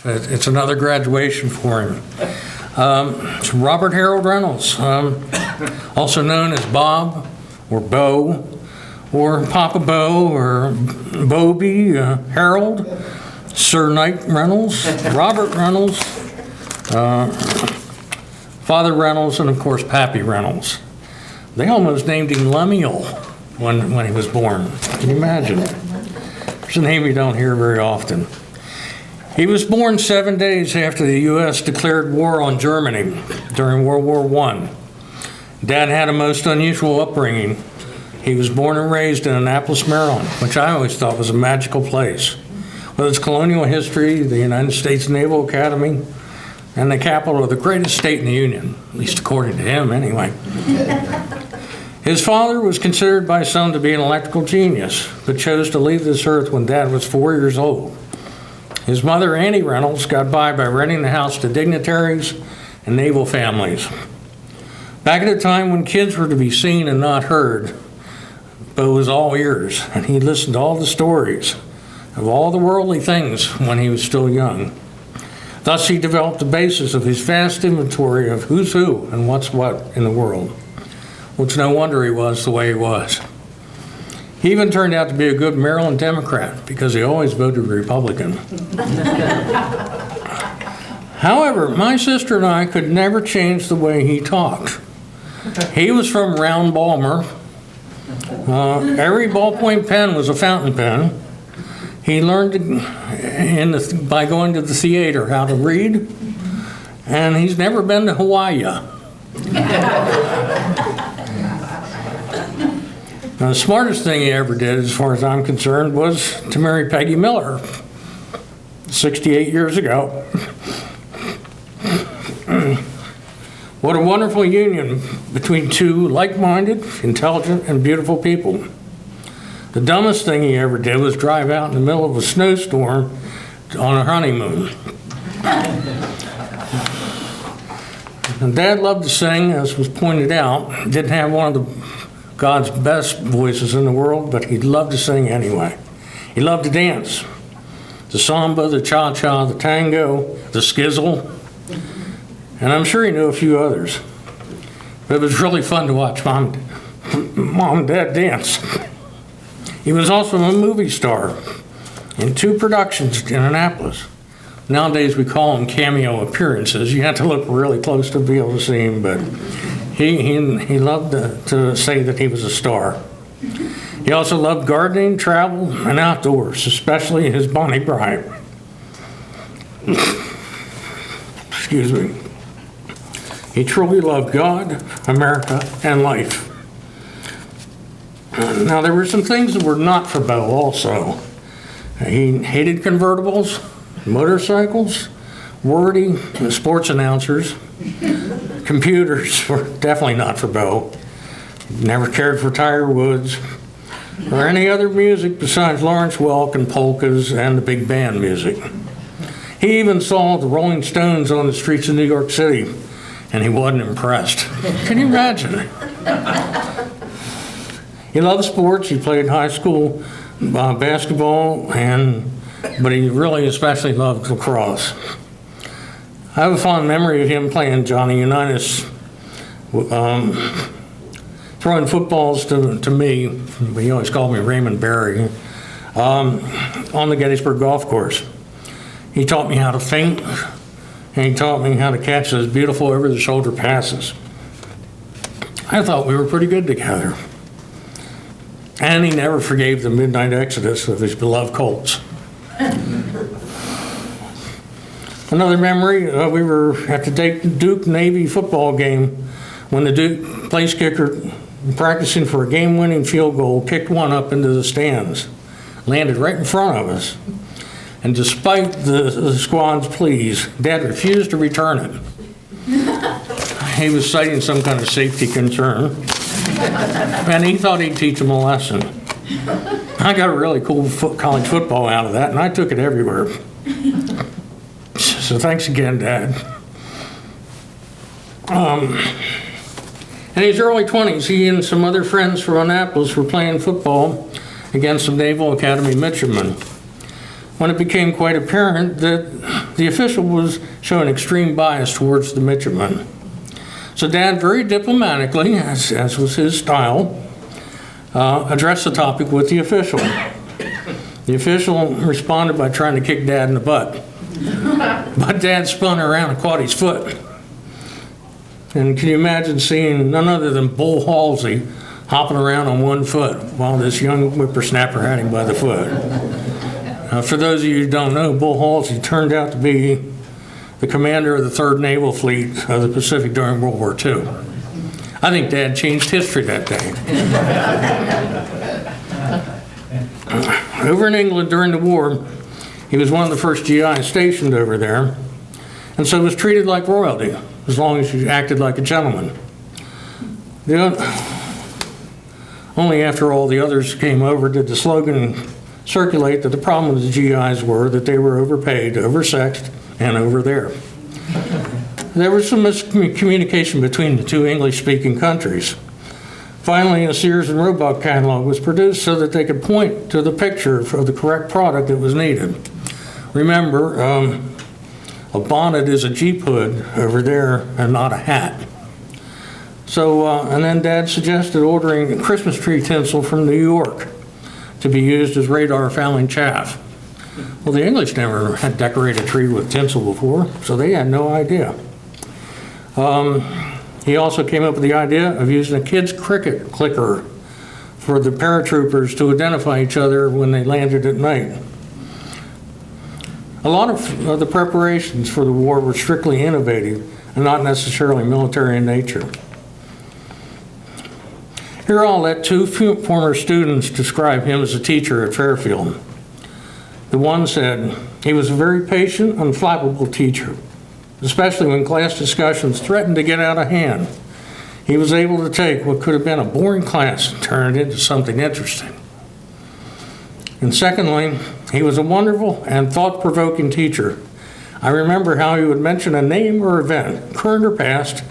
It's another graduation for him. It's Robert Harold Reynolds, also known as Bob or Bo or Papa Bo or Bobby, Harold, Sir Knight Reynolds, Robert Reynolds, Father Reynolds, and of course Pappy Reynolds. They almost named him Lemuel when he was born. Can you imagine? It's a name you don't hear very often. He was born 7 days after the U.S. declared war on Germany during World War I. Dad had a most unusual upbringing. He was born and raised in Annapolis, Maryland, which I always thought was a magical place. With its colonial history, the United States Naval Academy, and the capital of the greatest state in the Union, at least according to him anyway. His father was considered by some to be an electrical genius, but chose to leave this earth when Dad was 4 years old. His mother, Annie Reynolds, got by renting the house to dignitaries and naval families. Back at a time when kids were to be seen and not heard, Bo was all ears, and he listened to all the stories of all the worldly things when he was still young. Thus, he developed the basis of his vast inventory of who's who and what's what in the world, which no wonder he was the way he was. He even turned out to be a good Maryland Democrat because he always voted Republican. However, my sister and I could never change the way he talked. He was from Round Balmer. Every ballpoint pen was a fountain pen. He learned by going to the theater how to read, and he's never been to Hawaii. The smartest thing he ever did, as far as I'm concerned, was to marry Peggy Miller 68 years ago. What a wonderful union between two like-minded, intelligent, and beautiful people. The dumbest thing he ever did was drive out in the middle of a snowstorm on a honeymoon. And Dad loved to sing, as was pointed out. Didn't have one of God's best voices in the world, but he loved to sing anyway. He loved to dance. The samba, the cha-cha, the tango, the skizzle, and I'm sure he knew a few others. But it was really fun to watch Mom and Dad dance. He was also a movie star in 2 productions in Annapolis. Nowadays we call them cameo appearances. You have to look really close to be able to see him, but he loved to say that he was a star. He also loved gardening, travel, and outdoors, especially his Bonnie Bryant. Excuse me. He truly loved God, America, and life. Now, there were some things that were not for Bo also. He hated convertibles, motorcycles, wordy sports announcers. Computers were definitely not for Bo. Never cared for Tiger Woods or any other music besides Lawrence Welk and polkas and the big band music. He even saw the Rolling Stones on the streets of New York City, and he wasn't impressed. Can you imagine? He loved sports. He played high school basketball, but he really especially loved lacrosse. I have a fond memory of him playing Johnny Unitas, throwing footballs to me. He always called me Raymond Barry, on the Gettysburg Golf Course. He taught me how to feint, and he taught me how to catch those beautiful over-the-shoulder passes. I thought we were pretty good together. And he never forgave the midnight exodus of his beloved Colts. Another memory, we were at the Duke Navy football game when the Duke place kicker, practicing for a game-winning field goal, kicked one up into the stands, landed right in front of us. And despite the squad's pleas, Dad refused to return it. He was citing some kind of safety concern. And he thought he'd teach him a lesson. I got a really cool college football out of that, and I took it everywhere. So thanks again, Dad. In his early 20s, he and some other friends from Annapolis were playing football against some Naval Academy midshipmen, when it became quite apparent that the official was showing extreme bias towards the midshipman. So Dad, very diplomatically, as was his style, addressed the topic with the official. The official responded by trying to kick Dad in the butt. But Dad spun around and caught his foot. And can you imagine seeing none other than Bull Halsey hopping around on one foot while this young whippersnapper had him by the foot? For those of you who don't know, Bull Halsey turned out to be the commander of the 3rd Naval Fleet of the Pacific during World War II. I think Dad changed history that day. Over in England during the war, he was one of the first GIs stationed over there, and so was treated like royalty, as long as you acted like a gentleman. Only after all the others came over did the slogan circulate that the problem with the GIs were that they were overpaid, oversexed, and over there. There was some miscommunication between the two English-speaking countries. Finally, a Sears and Roebuck catalog was produced so that they could point to the picture of the correct product that was needed. Remember, a bonnet is a Jeep hood over there and not a hat. So, and then Dad suggested ordering Christmas tree tinsel from New York to be used as radar fouling chaff. Well, the English never had decorated a tree with tinsel before, so they had no idea. He also came up with the idea of using a kid's cricket clicker for the paratroopers to identify each other when they landed at night. A lot of the preparations for the war were strictly innovative and not necessarily military in nature. Here I'll let two former students describe him as a teacher at Fairfield. The one said, "He was a very patient, unflappable teacher, especially when class discussions threatened to get out of hand. He was able to take what could have been a boring class and turn it into something interesting." And secondly, he was a wonderful and thought-provoking teacher. I remember how he would mention a name or event, current or past,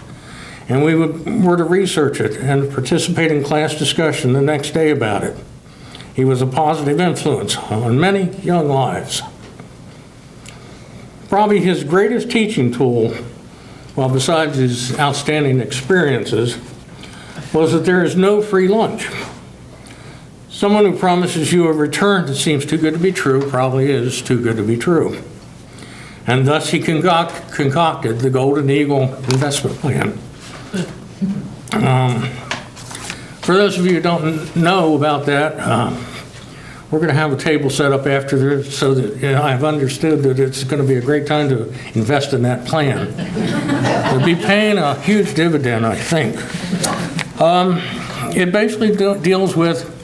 and we were to research it and participate in class discussion the next day about it. He was a positive influence on many young lives. Probably his greatest teaching tool, well, besides his outstanding experiences, was that there is no free lunch. Someone who promises you a return that seems too good to be true probably is too good to be true. And thus he concocted the Golden Eagle investment plan. For those of you who don't know about that, we're going to have a table set up after this so that I've understood that it's going to be a great time to invest in that plan. We'll be paying a huge dividend, I think. It basically deals with,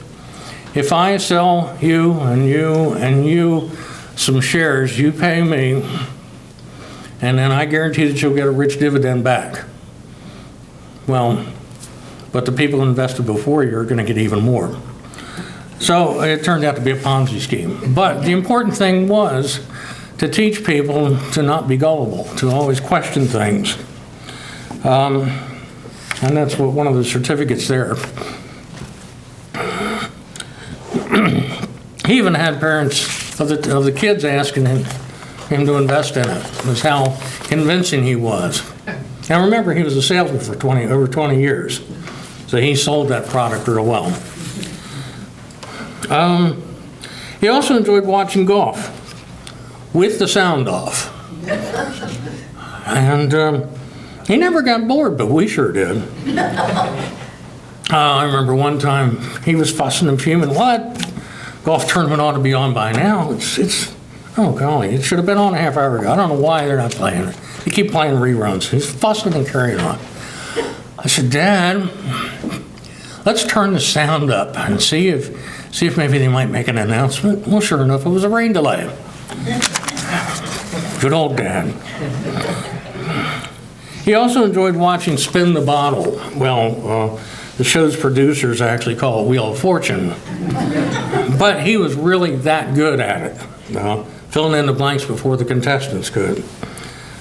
if I sell you and you and you some shares, you pay me, and then I guarantee that you'll get a rich dividend back. Well, but the people who invested before you are going to get even more. So it turned out to be a Ponzi scheme. But the important thing was to teach people to not be gullible, to always question things. And that's what one of the certificates there. He even had parents of the kids asking him to invest in it. It was how convincing he was. Now remember, he was a salesman for over 20 years, so he sold that product real well. He also enjoyed watching golf with the sound off. And he never got bored, but we sure did. I remember one time he was fussing and fuming. What? Golf tournament ought to be on by now. It's oh golly, it should have been on a half hour ago. I don't know why they're not playing it. They keep playing reruns. He's fussing and carrying on. I said, Dad, let's turn the sound up and see if maybe they might make an announcement. Well, sure enough, it was a rain delay. Good old Dad. He also enjoyed watching Spin the Bottle. Well, the show's producers actually call it Wheel of Fortune. But he was really that good at it, filling in the blanks before the contestants could.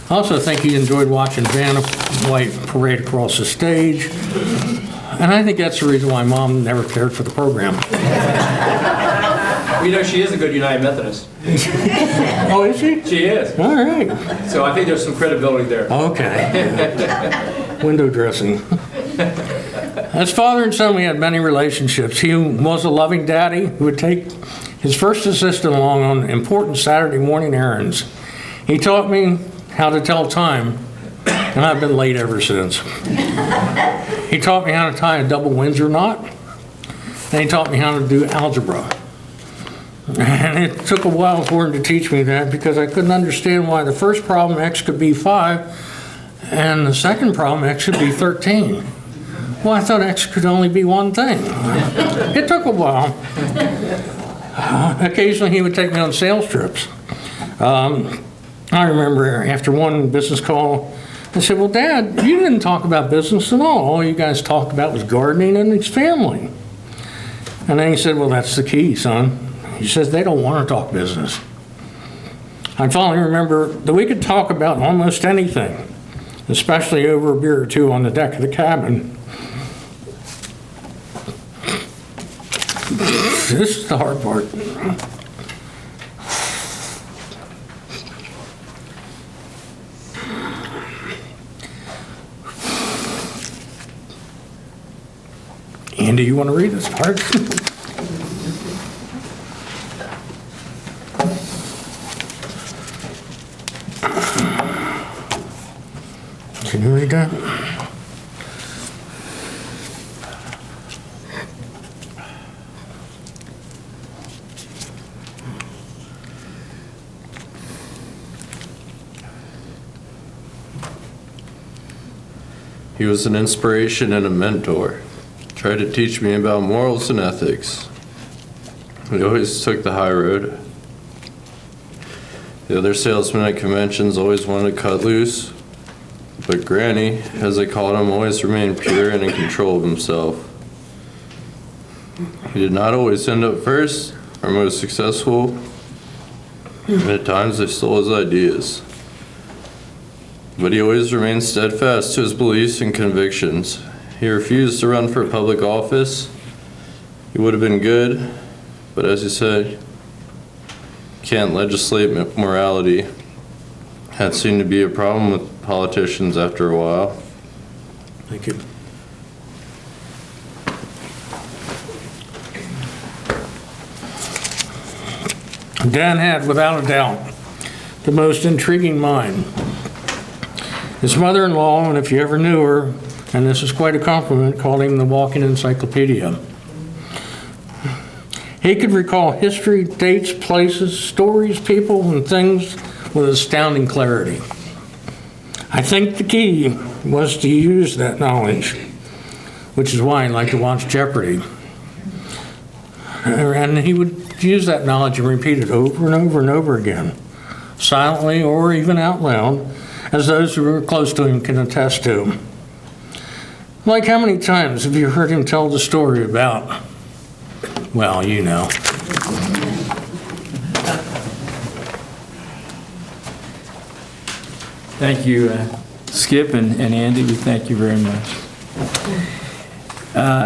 I also think he enjoyed watching Vanna White parade across the stage. And I think that's the reason why Mom never cared for the program. We know she is a good United Methodist. Oh, is she? She is. All right. So I think there's some credibility there. Okay. Window dressing. As father and son, we had many relationships. He was a loving daddy who would take his first assistant along on important Saturday morning errands. He taught me how to tell time, and I've been late ever since. He taught me how to tie a double Windsor knot, and he taught me how to do algebra. And it took a while for him to teach me that because I couldn't understand why the first problem, x could be 5, and the second problem, x could be 13. Well, I thought x could only be one thing. It took a while. Occasionally he would take me on sales trips. I remember after one business call, I said, well, Dad, you didn't talk about business at all. All you guys talked about was gardening and his family. And then he said, well, that's the key, son. He says, they don't want to talk business. I finally remember that we could talk about almost anything, especially over a beer or two on the deck of the cabin. This is the hard part. Andy, you want to read this part? Can you read that? He was an inspiration and a mentor. Tried to teach me about morals and ethics. He always took the high road. The other salesmen at conventions always wanted to cut loose, but Granny, as they called him, always remained pure and in control of himself. He did not always end up first or most successful, and at times they stole his ideas. But he always remained steadfast to his beliefs and convictions. He refused to run for public office. He would have been good, but as he said, you can't legislate morality. That seemed to be a problem with politicians after a while. Thank you. Dan had, without a doubt, the most intriguing mind. His mother-in-law, and if you ever knew her, and this is quite a compliment, called him the walking encyclopedia. He could recall history, dates, places, stories, people, and things with astounding clarity. I think the key was to use that knowledge, which is why I like to watch Jeopardy. And he would use that knowledge and repeat it over and over and over again, silently or even out loud, as those who are close to him can attest to. Like, how many times have you heard him tell the story about, well, you know. Thank you, Skip and Andy. We thank you very much.